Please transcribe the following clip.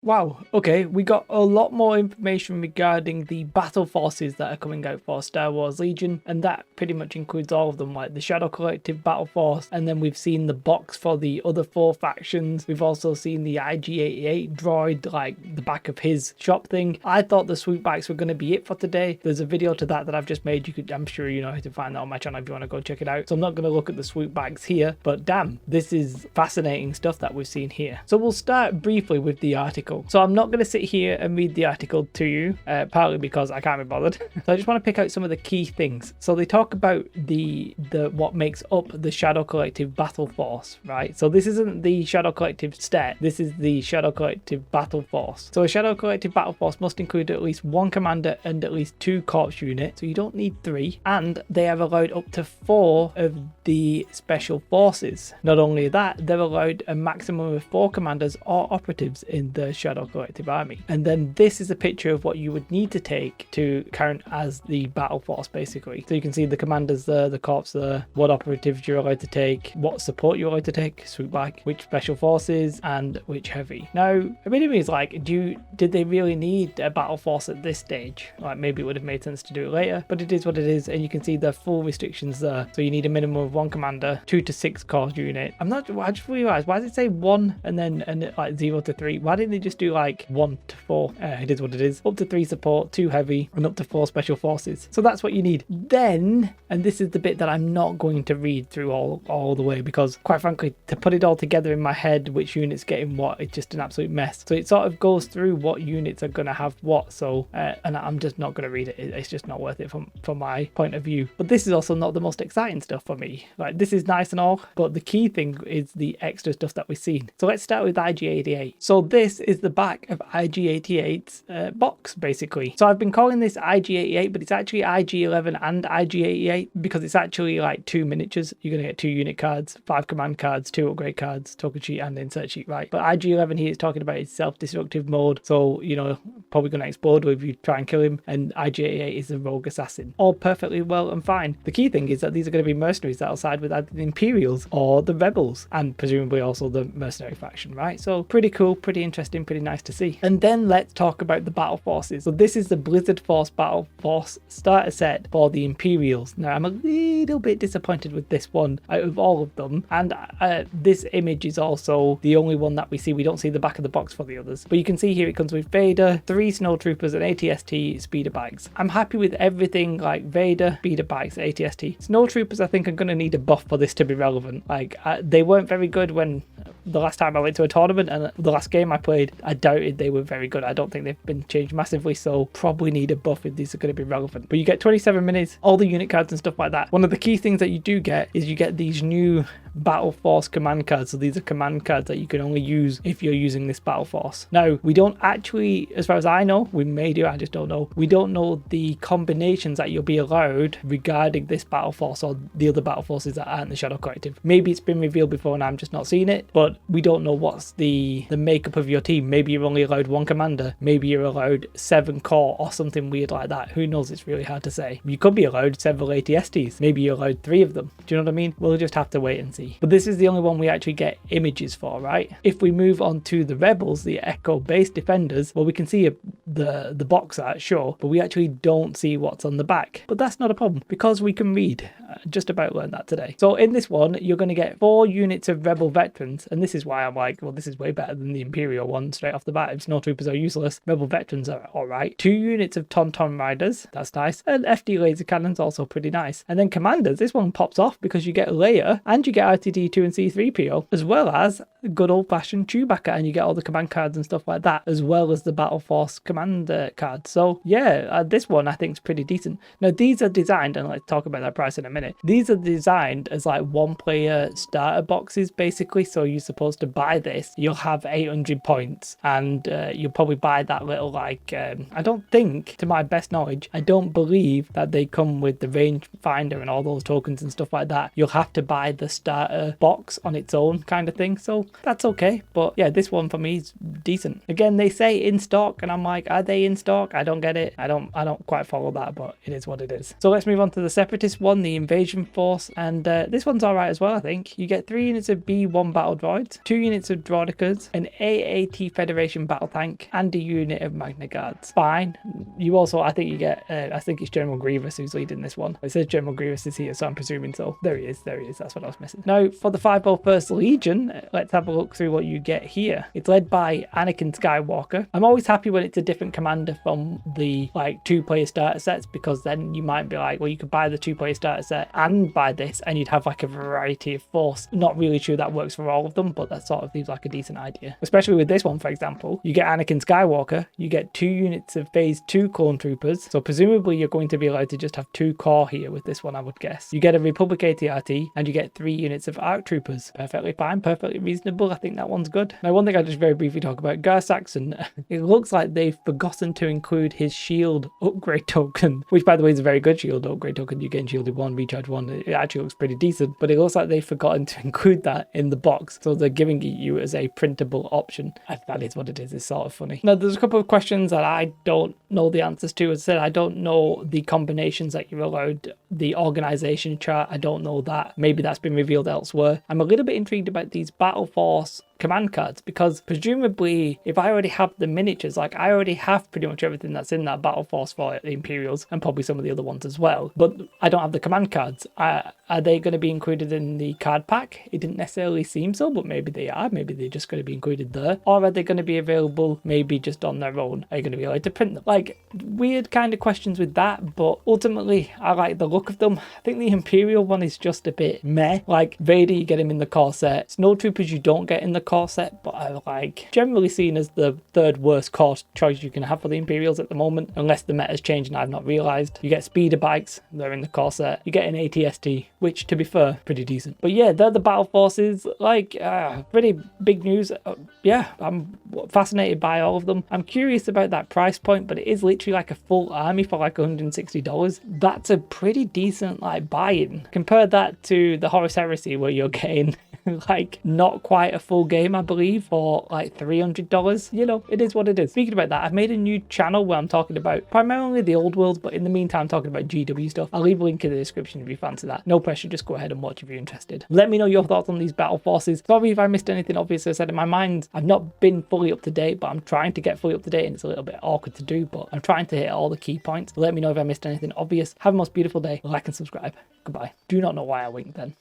Wow, okay, we got a lot more information regarding the battle forces that are coming out for Star Wars Legion, and that pretty much includes all of them, like the Shadow Collective Battle Force, and then we've seen the box for the other 4 factions. We've also seen the IG-88 droid, like the back of his shop thing. I thought the swoopbacks were going to be it for today. There's a video to that I've just made. I'm sure you know how to find that on my channel if you want to go check it out. So I'm not going to look at the swoopbacks here, but damn, this is fascinating stuff that we've seen here. So we'll start briefly with the article. So I'm not going to sit here and read the article to you, partly because I can't be bothered. So I just want to pick out some of the key things. So they talk about the what makes up the Shadow Collective Battle Force, right? So this isn't the Shadow Collective stat, this is the Shadow Collective Battle Force. So a Shadow Collective Battle Force must include at least 1 commander and at least 2 corps units, so you don't need 3, and they are allowed up to 4 of the special forces. Not only that, they're allowed a maximum of 4 commanders or operatives in the Shadow Collective army. And then this is a picture of what you would need to take to count as the battle force, basically. So you can see the commanders there, the corps there, what operatives you're allowed to take, what support you're allowed to take, swoopback, which special forces, and which heavy. Now, a bit of me is like, did they really need a battle force at this stage? Like, maybe it would have made sense to do it later, but it is what it is, and you can see the full restrictions there. So you need a minimum of 1 commander, 2 to 6 corps unit. I just realized, why does it say 1 and like 0 to 3? Why didn't they just do like 1 to 4? It is what it is. Up to 3 support, 2 heavy, and up to 4 special forces. So that's what you need. Then, and this is the bit that I'm not going to read through all the way, because quite frankly, to put it all together in my head, which units getting what, it's just an absolute mess. So it sort of goes through what units are going to have what. So, and I'm just not going to read it. It's just not worth it from my point of view. But this is also not the most exciting stuff for me. Like, this is nice and all, but the key thing is the extra stuff that we've seen. So let's start with IG-88. So this is the back of IG-88's box, basically. So I've been calling this IG-88, but it's actually IG-11 and IG-88 because it's actually like 2 miniatures. You're going to get 2 unit cards, 5 command cards, 2 upgrade cards, token sheet and insert sheet, right? But IG-11 here is talking about its self-destructive mode, so, you know, probably going to explode if you try and kill him, and IG-88 is a rogue assassin. All perfectly well and fine. The key thing is that these are going to be mercenaries that'll side with either the Imperials or the Rebels, and presumably also the mercenary faction, right? So pretty cool, pretty interesting, pretty nice to see. And then let's talk about the battle forces. So this is the Blizzard Force Battle Force starter set for the Imperials. Now I'm a little bit disappointed with this one out of all of them, and this image is also the only one that we see. We don't see the back of the box for the others, but you can see here it comes with Vader, 3 snowtroopers, and ATST speeder bikes. I'm happy with everything, like Vader, speeder bikes, ATST. Snowtroopers I think are going to need a buff for this to be relevant. Like they weren't very good when the last time I went to a tournament, and the last game I played, I doubted they were very good. I don't think they've been changed massively, so probably need a buff if these are going to be relevant. But you get 27 minutes, all the unit cards and stuff like that. One of the key things that you do get is you get these new Battle Force command cards. So these are command cards that you can only use if you're using this Battle Force. Now, we don't actually, as far as I know, we may do, I just don't know. We don't know the combinations that you'll be allowed regarding this Battle Force or the other Battle Forces that aren't the Shadow Collective. Maybe it's been revealed before and I'm just not seeing it, but we don't know what's the makeup of your team. Maybe you're only allowed 1 commander. Maybe you're allowed 7 core or something weird like that. Who knows? It's really hard to say. You could be allowed several ATSTs. Maybe you're allowed 3 of them. Do you know what I mean? We'll just have to wait and see. But this is the only one we actually get images for, right? If we move on to the Rebels, the Echo base defenders, well, we can see the box art, sure, but we actually don't see what's on the back. But that's not a problem because we can read. Just about learned that today. So in this one, you're going to get 4 units of Rebel veterans, and this is why I'm like, well, this is way better than the Imperial one straight off the bat. If snowtroopers are useless, Rebel veterans are alright. 2 units of Tauntaun riders, that's nice, and FD laser cannons, also pretty nice. And then commanders, this one pops off because you get Leia and you get RTD2 and C3PO, as well as good old-fashioned Chewbacca, and you get all the command cards and stuff like that, as well as the Battle Force commander cards. So yeah, this one I think is pretty decent. Now these are designed, and let's talk about that price in a minute. These are designed as like 1-player starter boxes, basically. So you're supposed to buy this, you'll have 800 points, and you'll probably buy that little like I don't think, to my best knowledge, I don't believe that they come with the range finder and all those tokens and stuff like that. You'll have to buy the starter box on its own kind of thing, so that's okay. But yeah, this one for me is decent. Again, they say in stock, and I'm like, are they in stock? I don't get it. I don't quite follow that, but it is what it is. So let's move on to the Separatist one, the Invasion Invasion Force, and this one's alright as well, I think. You get 3 units of B1 battle droids, 2 units of Droidicas, an AAT Federation battle tank, and a unit of Magna Guards. Fine. You also, I think you get, I think it's General Grievous who's leading this one. It says General Grievous is here, so I'm presuming so. There he is, that's what I was missing. Now, for the 501st Legion, let's have a look through what you get here. It's led by Anakin Skywalker. I'm always happy when it's a different commander from the, like, 2-player starter sets, because then you might be like, well, you could buy the 2-player starter set and buy this, and you'd have, like, a variety of force. Not really sure that works for all of them, but that sort of leaves like a decent idea. Especially with this one, for example, you get Anakin Skywalker, you get 2 units of Phase 2 clone troopers, so presumably you're going to be allowed to just have 2 core here with this one, I would guess. You get a Republic AT-RT, and you get 3 units of ARC troopers. Perfectly fine, perfectly reasonable. I think that one's good. Now, one thing I just very briefly talk about, Gar Saxon, it looks like they've forgotten to include his shield upgrade token, which by the way is a very good shield upgrade token. You get in shielded 1, recharge 1, it actually looks pretty decent, but it looks like they've forgotten to include that in the box, so they're giving it you as a printable option. That is what it is. It's sort of funny. Now, there's a couple of questions that I don't know the answers to. As I said, I don't know the combinations that you're allowed, the organization chart. I don't know that. Maybe that's been revealed elsewhere. I'm a little bit intrigued about these Battle Force command cards, because presumably if I already have the miniatures, like I already have pretty much everything that's in that Battle Force for the Imperials, and probably some of the other ones as well, but I don't have the command cards. Are they going to be included in the card pack? It didn't necessarily seem so, but maybe they are. Maybe they're just going to be included there, or are they going to be available maybe just on their own? Are you going to be allowed to print them? Like, weird kind of questions with that, but ultimately I like the look of them. I think the Imperial one is just a bit meh. Like Vader, you get him in the core set. Snowtroopers you don't get in the core set, but I like generally seen as the 3rd worst core choice you can have for the Imperials at the moment, unless the meta's changed and I've not realised. You get speeder bikes, they're in the core set. You get an ATST, which to be fair, pretty decent. But yeah, they're the battle forces. Like, pretty big news. Yeah, I'm fascinated by all of them. I'm curious about that price point, but it is literally like a full army for like $160. That's a pretty decent like buy-in. Compare that to the Horus Heresy, where you're getting like not quite a full game, I believe, for like $300. You know, it is what it is. Speaking about that, I've made a new channel where I'm talking about primarily the old world, but in the meantime talking about GW stuff. I'll leave a link in the description if you fancy that. No pressure, just go ahead and watch if you're interested. Let me know your thoughts on these battle forces. Sorry if I missed anything obvious. I said in my mind, I've not been fully up to date, but I'm trying to get fully up to date, and it's a little bit awkward to do, but I'm trying to hit all the key points. Let me know if I missed anything obvious. Have a most beautiful day. Like and subscribe. Goodbye. Do not know why I winked then.